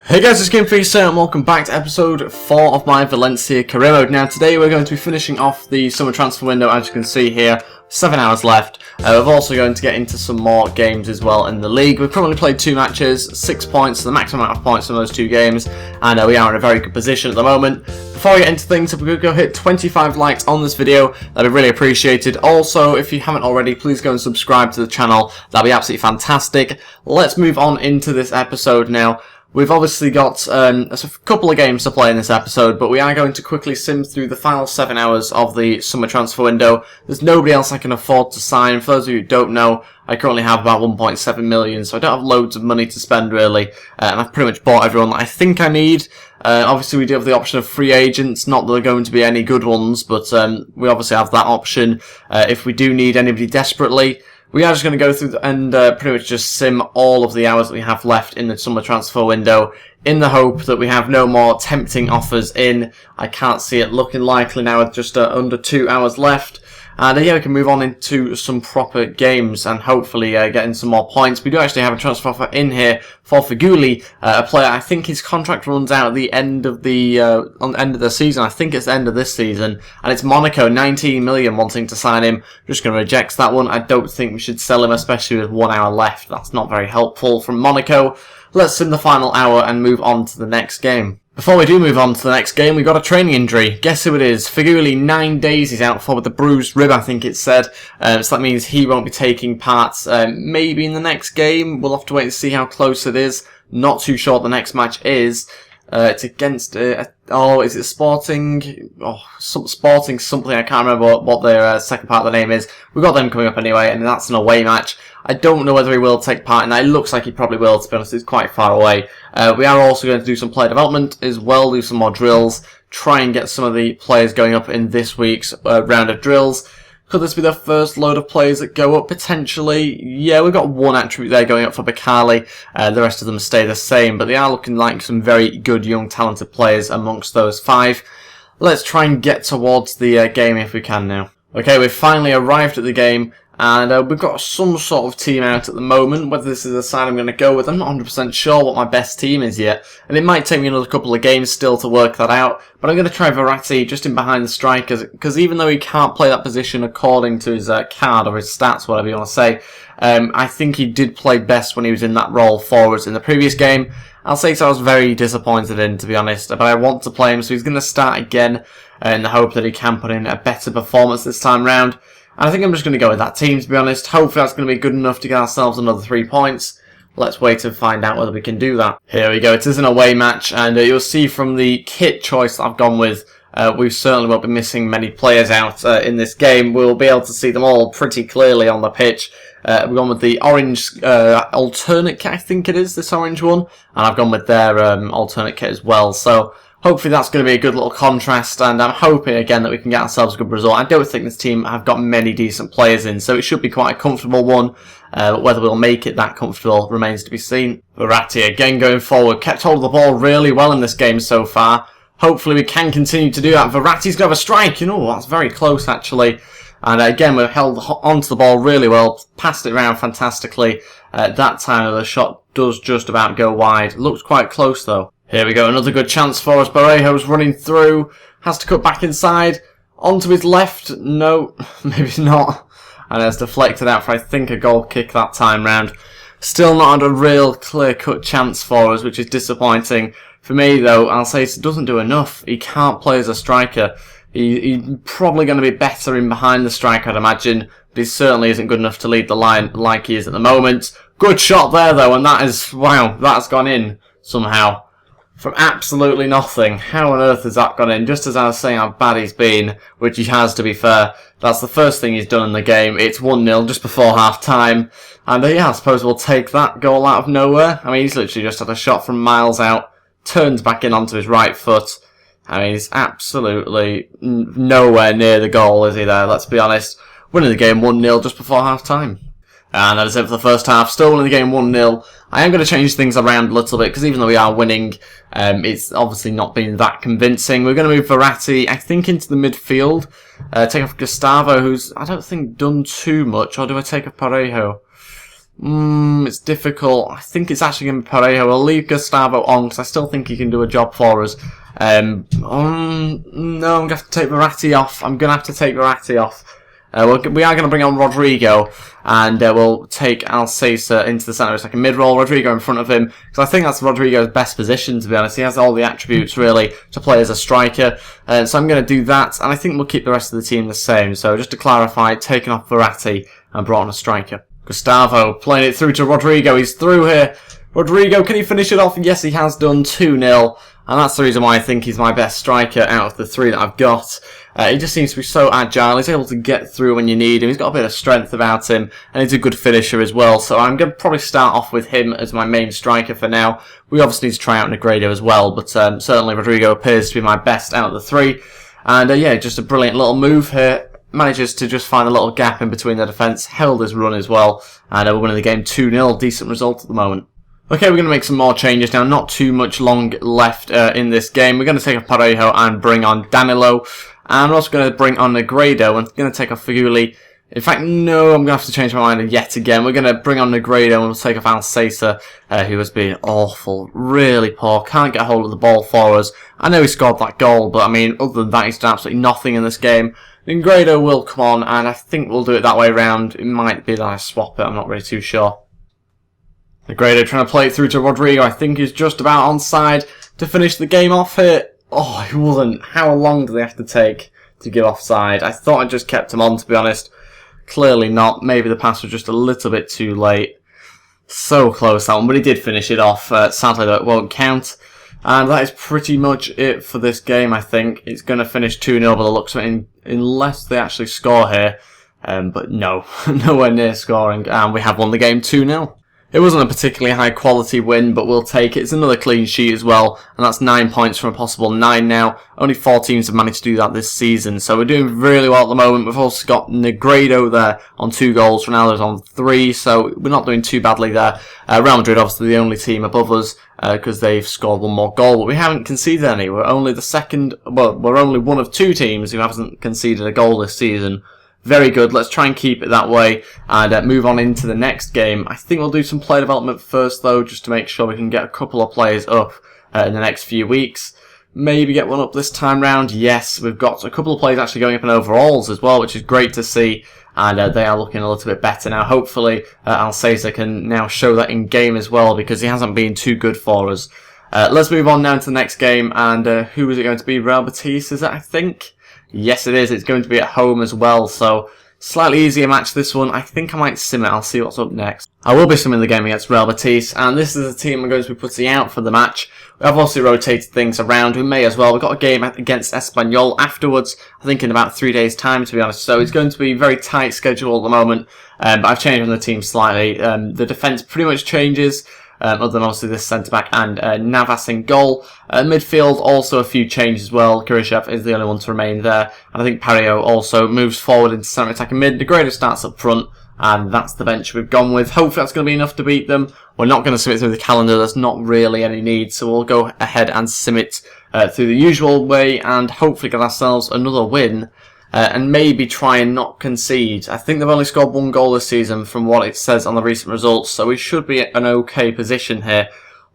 Hey guys, it's GameFreezer and welcome back to episode 4 of my Valencia career mode. Now today we're going to be finishing off the summer transfer window, as you can see here, 7 hours left. We're also going to get into some more games as well in the league. We've currently played 2 matches, 6 points, the maximum amount of points in those 2 games, and we are in a very good position at the moment. Before we get into things, if we could go hit 25 likes on this video, that'd be really appreciated. Also, if you haven't already, please go and subscribe to the channel, that'd be absolutely fantastic. Let's move on into this episode now. We've obviously got a couple of games to play in this episode, but we are going to quickly sim through the final 7 hours of the summer transfer window. There's nobody else I can afford to sign. For those of you who don't know, I currently have about 1.7 million, so I don't have loads of money to spend really, and I've pretty much bought everyone that I think I need. Obviously we do have the option of free agents, not that they're going to be any good ones, but we obviously have that option if we do need anybody desperately. We are just going to go through and pretty much just sim all of the hours that we have left in the summer transfer window in the hope that we have no more tempting offers in. I can't see it looking likely now with just under 2 hours left. And yeah, we can move on into some proper games and hopefully getting some more points. We do actually have a transfer offer in here for Figuli, a player. I think his contract runs out at the end of the end of the season. I think it's the end of this season, and it's Monaco, 19 million wanting to sign him. Just going to reject that one. I don't think we should sell him, especially with 1 hour left. That's not very helpful from Monaco. Let's sim the final hour and move on to the next game. Before we do move on to the next game, we got a training injury. Guess who it is? Figuli, 9 days he's out for with a bruised rib, I think it said. So that means he won't be taking part maybe in the next game. We'll have to wait and see how close it is. Not too sure what the next match is. It's against, is it Sporting? Oh, Sporting something, I can't remember what their second part of the name is. We've got them coming up anyway, and that's an away match. I don't know whether he will take part in that. It looks like he probably will, to be honest. It's quite far away. We are also going to do some player development as well, do some more drills, try and get some of the players going up in this week's round of drills. Could this be the first load of players that go up? Potentially. Yeah, we've got one attribute there going up for Bakali. The rest of them stay the same, but they are looking like some very good, young, talented players amongst those 5. Let's try and get towards the game if we can now. Okay, we've finally arrived at the game, and we've got some sort of team out at the moment. Whether this is the side I'm going to go with, I'm not 100% sure what my best team is yet. And it might take me another couple of games still to work that out. But I'm going to try Verratti just in behind the strikers, because even though he can't play that position according to his card or his stats, whatever you want to say, I think he did play best when he was in that role forwards in the previous game. I'll say so I was very disappointed in, to be honest. But I want to play him, so he's going to start again in the hope that he can put in a better performance this time round. And I think I'm just going to go with that team, to be honest. Hopefully that's going to be good enough to get ourselves another 3 points. Let's wait and find out whether we can do that. Here we go. It is an away match, and you'll see from the kit choice that I've gone with, we certainly won't be missing many players out in this game. We'll be able to see them all pretty clearly on the pitch. We've gone with the orange alternate kit, I think it is, this orange one. And I've gone with their alternate kit as well. So hopefully that's going to be a good little contrast, and I'm hoping again that we can get ourselves a good result. I don't think this team have got many decent players in, so it should be quite a comfortable one. But whether we'll make it that comfortable remains to be seen. Verratti again going forward, kept hold of the ball really well in this game so far. Hopefully we can continue to do that. Verratti's going to have a strike, you know, that's very close actually. And again, we've held onto the ball really well, passed it around fantastically. That time the shot does just about go wide. Looks quite close though. Here we go, another good chance for us. Barrejo's running through, has to cut back inside, onto his left. No, maybe not. And it's deflected out for, I think, a goal kick that time round. Still not had a real clear-cut chance for us, which is disappointing. For me, though, I'll say it doesn't do enough. He can't play as a striker. He's probably going to be better in behind the striker, I'd imagine, but he certainly isn't good enough to lead the line like he is at the moment. Good shot there, though, and that is, wow, that's gone in somehow. From absolutely nothing. How on earth has that gone in? Just as I was saying how bad he's been, which he has, to be fair. That's the first thing he's done in the game. It's 1-0 just before half-time. And yeah, I suppose we'll take that goal out of nowhere. I mean, he's literally just had a shot from miles out, turns back in onto his right foot. I mean, he's absolutely nowhere near the goal, is he there? Let's be honest. Winning the game 1-0 just before half-time. And that is it for the first half. Still winning the game 1-0. I am going to change things around a little bit, because even though we are winning, it's obviously not been that convincing. We're going to move Verratti, I think, into the midfield. Take off Gustavo, who's, I don't think, done too much. Or do I take off Parejo? It's difficult. I think it's actually going to be Parejo. We'll leave Gustavo on because I still think he can do a job for us. No, I'm going to have to take Verratti off. We are going to bring on Rodrigo, and we'll take Alcesa into the centre. It's like a mid-roll, Rodrigo in front of him, because I think that's Rodrigo's best position, to be honest. He has all the attributes, really, to play as a striker. So I'm going to do that, and I think we'll keep the rest of the team the same. So just to clarify, taking off Verratti and brought on a striker. Gustavo playing it through to Rodrigo. He's through here. Rodrigo, can he finish it off? Yes, he has done. 2-0. And that's the reason why I think he's my best striker out of the three that I've got. He just seems to be so agile. He's able to get through when you need him. He's got a bit of strength about him. And he's a good finisher as well. So I'm going to probably start off with him as my main striker for now. We obviously need to try out Negredo as well. But certainly Rodrigo appears to be my best out of the three. And yeah, just a brilliant little move here. Manages to just find a little gap in between the defence. Held his run as well. And we're winning the game 2-0. Decent result at the moment. Okay, we're going to make some more changes now. Not too much long left in this game. We're going to take off Parejo and bring on Danilo. And we're also going to bring on Negredo and going to take off Figuli. In fact, no, I'm going to have to change my mind yet again. We're going to bring on Negredo and we'll take off Alcesa, who has been awful. Really poor. Can't get a hold of the ball for us. I know he scored that goal, but I mean, other than that, he's done absolutely nothing in this game. Negredo will come on, and I think we'll do it that way around. It might be that I swap it. I'm not really too sure. Negredo trying to play it through to Rodrigo. I think he's just about onside to finish the game off here. Oh, he wasn't. How long do they have to take to get offside? I thought I just kept him on, to be honest. Clearly not. Maybe the pass was just a little bit too late. So close, that one. But he did finish it off. Sadly, though, it won't count. And that is pretty much it for this game, I think. It's going to finish 2-0 by the looks of it, unless they actually score here. But no, nowhere near scoring. And we have won the game 2-0. It wasn't a particularly high quality win, but we'll take it. It's another clean sheet as well, and that's 9 points from a possible 9 now. Only 4 teams have managed to do that this season, so we're doing really well at the moment. We've also got Negredo there on 2 goals, Ronaldo's on 3, so we're not doing too badly there. Real Madrid obviously the only team above us, because they've scored 1 more goal, but we haven't conceded any. We're only we're only one of 2 teams who hasn't conceded a goal this season. Very good. Let's try and keep it that way and move on into the next game. I think we'll do some player development first, though, just to make sure we can get a couple of players up in the next few weeks. Maybe get one up this time round. Yes, we've got a couple of players actually going up in overalls as well, which is great to see. And they are looking a little bit better now. Hopefully, Alcesa can now show that in game as well, because he hasn't been too good for us. Let's move on now to the next game. And who is it going to be? Real Betis, is it, I think? Yes, it is. It's going to be at home as well, so slightly easier match this one. I think I might sim it. I'll see what's up next. I will be simming the game against Real Betis, and this is the team we're going to be putting out for the match. We have also rotated things around. We may as well. We've got a game against Espanyol afterwards, I think in about 3 days' time, to be honest. So it's going to be a very tight schedule at the moment, but I've changed on the team slightly. The defence pretty much changes. Other than obviously this centre-back and Navas in goal. Midfield, also a few changes as well. Kirishev is the only one to remain there. And I think Parejo also moves forward into centre attack and mid. Negredo starts up front, and that's the bench we've gone with. Hopefully that's going to be enough to beat them. We're not going to sim it through the calendar. There's not really any need, so we'll go ahead and sim it through the usual way and hopefully get ourselves another win. And maybe try and not concede. I think they've only scored 1 goal this season from what it says on the recent results, so we should be at an okay position here.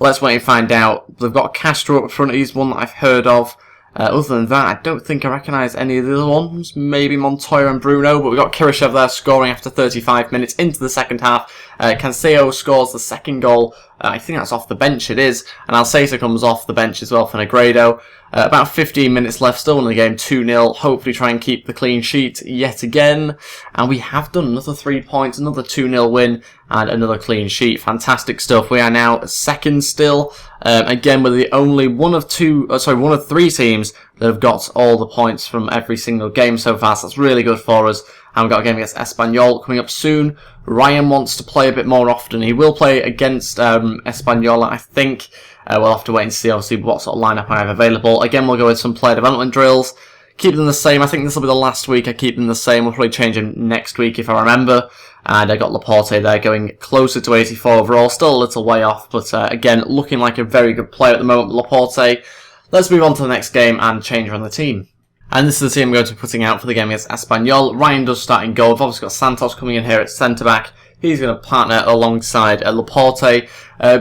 Let's wait and find out. They've got Castro up front, he's one that I've heard of. Other than that, I don't think I recognise any of the other ones. Maybe Montoya and Bruno, but we've got Kirishev there scoring after 35 minutes into the second half. Cancelo scores the second goal. I think that's off the bench, it is. And Alcesa comes off the bench as well for Negredo. About 15 minutes left, still in the game, 2-0. Hopefully try and keep the clean sheet yet again. And we have done another 3 points, another 2-0 win, and another clean sheet. Fantastic stuff. We are now second still. Again, we're the only one of 3 teams that have got all the points from every single game so far. So that's really good for us. And we've got a game against Espanyol coming up soon. Ryan wants to play a bit more often. He will play against Espanyol, I think. We'll have to wait and see, obviously, what sort of lineup I have available. Again, we'll go with some player development drills. Keep them the same. I think this will be the last week I keep them the same. We'll probably change them next week if I remember. And I got Laporte there going closer to 84 overall. Still a little way off, but again, looking like a very good player at the moment, Laporte. Let's move on to the next game and change around the team. And this is the team I'm going to be putting out for the game against Espanyol. Ryan does start in goal. We've obviously got Santos coming in here at centre-back. He's going to partner alongside Laporte.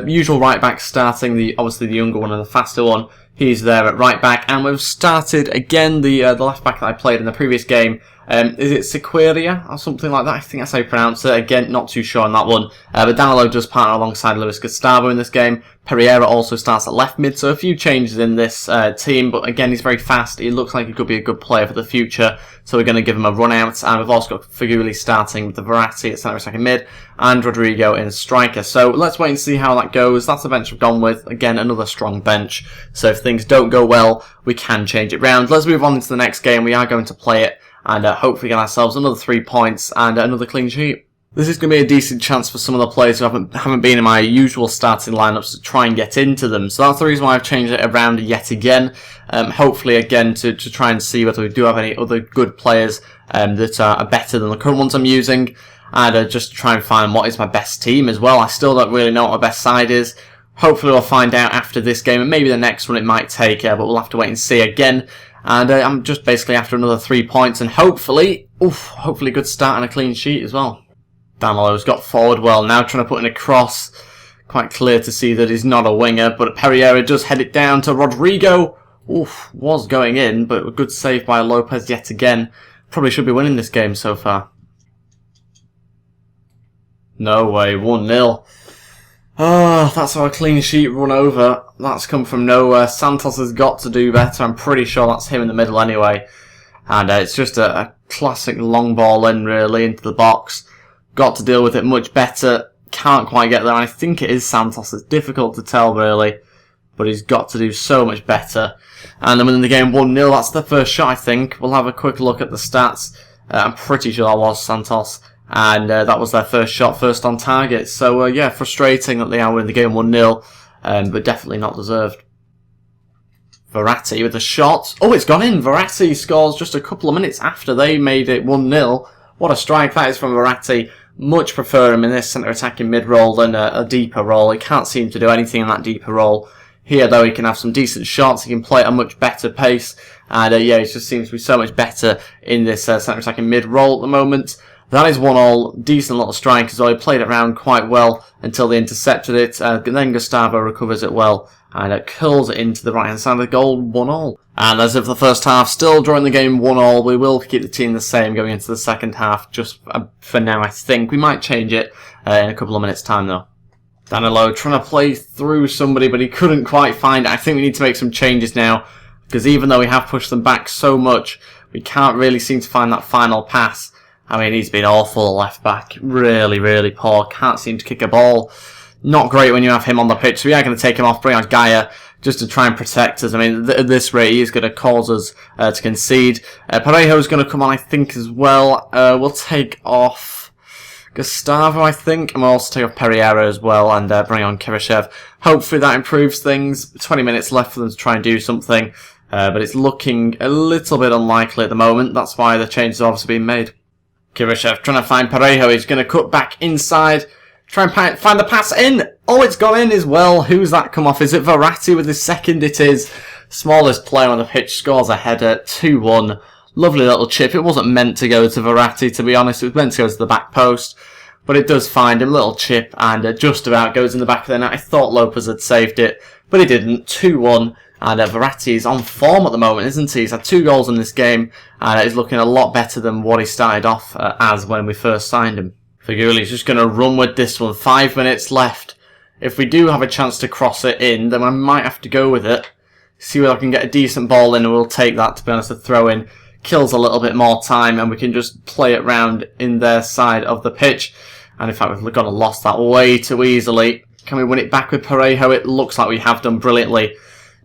Usual right back starting, obviously the younger one and the faster one. He's there at right back, and we've started again the left back that I played in the previous game. Is it Sequeira or something like that? I think that's how you pronounce it. Again, not too sure on that one. But Danilo does partner alongside Luis Gustavo in this game. Pereira also starts at left mid, so a few changes in this team. But again, he's very fast. He looks like he could be a good player for the future. So we're going to give him a run out. And we've also got Figuli starting with the Verratti at centre second mid and Rodrigo in striker. So let's wait and see how that goes. That's the bench we've gone with. Again, another strong bench. So if things don't go well, we can change it round. Let's move on into the next game. We are going to play it and hopefully get ourselves another 3 points and another clean sheet. This is going to be a decent chance for some of the players who haven't been in my usual starting lineups to try and get into them. So that's the reason why I've changed it around yet again. Hopefully again to try and see whether we do have any other good players that are better than the current ones I'm using. And just to try and find what is my best team as well. I still don't really know what my best side is. Hopefully we'll find out after this game, and maybe the next one it might take, but we'll have to wait and see again. And I'm just basically after another 3 points, and hopefully a good start and a clean sheet as well. Danilo's got forward well, now trying to put in a cross. Quite clear to see that he's not a winger, but Pereira does head it down to Rodrigo. Was going in, but a good save by Lopez yet again. Probably should be winning this game so far. No way, 1-0. Oh, that's our clean sheet run over. That's come from nowhere. Santos has got to do better. I'm pretty sure that's him in the middle anyway. And it's just a classic long ball in, really, into the box. Got to deal with it much better. Can't quite get there. I think it is Santos. It's difficult to tell, really. But he's got to do so much better. And then winning the game 1-0. That's the first shot, I think. We'll have a quick look at the stats. I'm pretty sure that was Santos. And that was their first shot, first on target. So, yeah, frustrating that they are winning the game 1-0, but definitely not deserved. Verratti with a shot. Oh, it's gone in. Verratti scores just a couple of minutes after they made it 1-0. What a strike that is from Verratti. Much prefer him in this centre attacking mid role than a deeper role. He can't seem to do anything in that deeper role. Here, though, he can have some decent shots. He can play at a much better pace. And, yeah, he just seems to be so much better in this centre attacking mid role at the moment. That is 1-1, decent little strike as well. He played it around quite well until they intercepted it. Then Gustavo recovers it well and curls it into the right-hand side of the goal, 1-1. And as of the first half, still drawing the game 1-1, we will keep the team the same going into the second half, just for now, I think. We might change it in a couple of minutes' time, though. Danilo trying to play through somebody, but he couldn't quite find it. I think we need to make some changes now, because even though we have pushed them back so much, we can't really seem to find that final pass. I mean, he's been awful left back. Really, really poor. Can't seem to kick a ball. Not great when you have him on the pitch. So we are going to take him off, bring on Gaia, just to try and protect us. I mean, at this rate, he is going to cause us to concede. Parejo is going to come on, I think, as well. We'll take off Gustavo, I think. And we'll also take off Pereira as well and bring on Kirashev. Hopefully that improves things. 20 minutes left for them to try and do something. But it's looking a little bit unlikely at the moment. That's why the changes have obviously been made. Kirashev trying to find Parejo. He's going to cut back inside. Try and find the pass in. Oh, it's gone in as well. Who's that come off? Is it Verratti with his second? It is. Smallest player on the pitch scores a header. 2-1. Lovely little chip. It wasn't meant to go to Verratti, to be honest. It was meant to go to the back post. But it does find him. Little chip and just about goes in the back of the net. I thought Lopez had saved it, but he didn't. 2-1. And Verratti is on form at the moment, isn't he? He's had 2 goals in this game, and he's looking a lot better than what he started off as when we first signed him. Figuli's just going to run with this one. 5 minutes left. If we do have a chance to cross it in, then I might have to go with it. See whether I can get a decent ball in, and we'll take that, to be honest. A throw-in kills a little bit more time, and we can just play it round in their side of the pitch. And in fact, we've got to lost that way too easily. Can we win it back with Parejo? It looks like we have done brilliantly.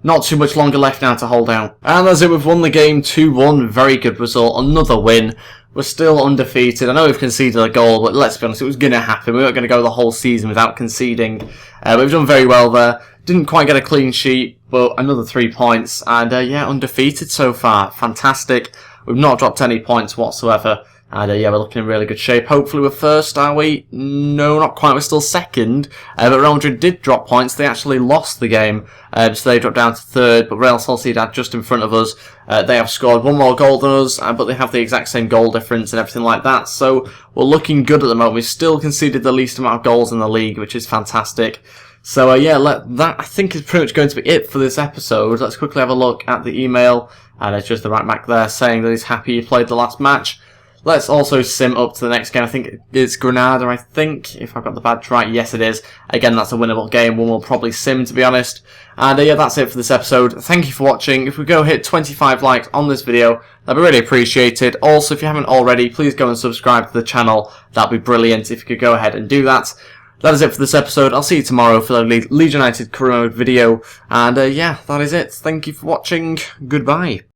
Not too much longer left now to hold out. And that's it, we've won the game 2-1. Very good result. Another win. We're still undefeated. I know we've conceded a goal, but let's be honest, it was going to happen. We weren't going to go the whole season without conceding. We've done very well there. Didn't quite get a clean sheet, but another 3 points. And yeah, undefeated so far. Fantastic. We've not dropped any points whatsoever. And yeah, we're looking in really good shape. Hopefully we're first, are we? No, not quite. We're still second. But Real Madrid did drop points. They actually lost the game. So they dropped down to third. But Real Sociedad just in front of us. They have scored one more goal than us. But they have the exact same goal difference and everything like that. So we're looking good at the moment. We still conceded the least amount of goals in the league, which is fantastic. So yeah, that I think is pretty much going to be it for this episode. Let's quickly have a look at the email. And it's just the right back there saying that he's happy he played the last match. Let's also sim up to the next game. I think it's Granada, I think, if I've got the badge right. Yes, it is. Again, that's a winnable game. One will probably sim, to be honest. And yeah, that's it for this episode. Thank you for watching. If we go hit 25 likes on this video, that'd be really appreciated. Also, if you haven't already, please go and subscribe to the channel. That'd be brilliant if you could go ahead and do that. That is it for this episode. I'll see you tomorrow for the Leeds United career mode video. And yeah, that is it. Thank you for watching. Goodbye.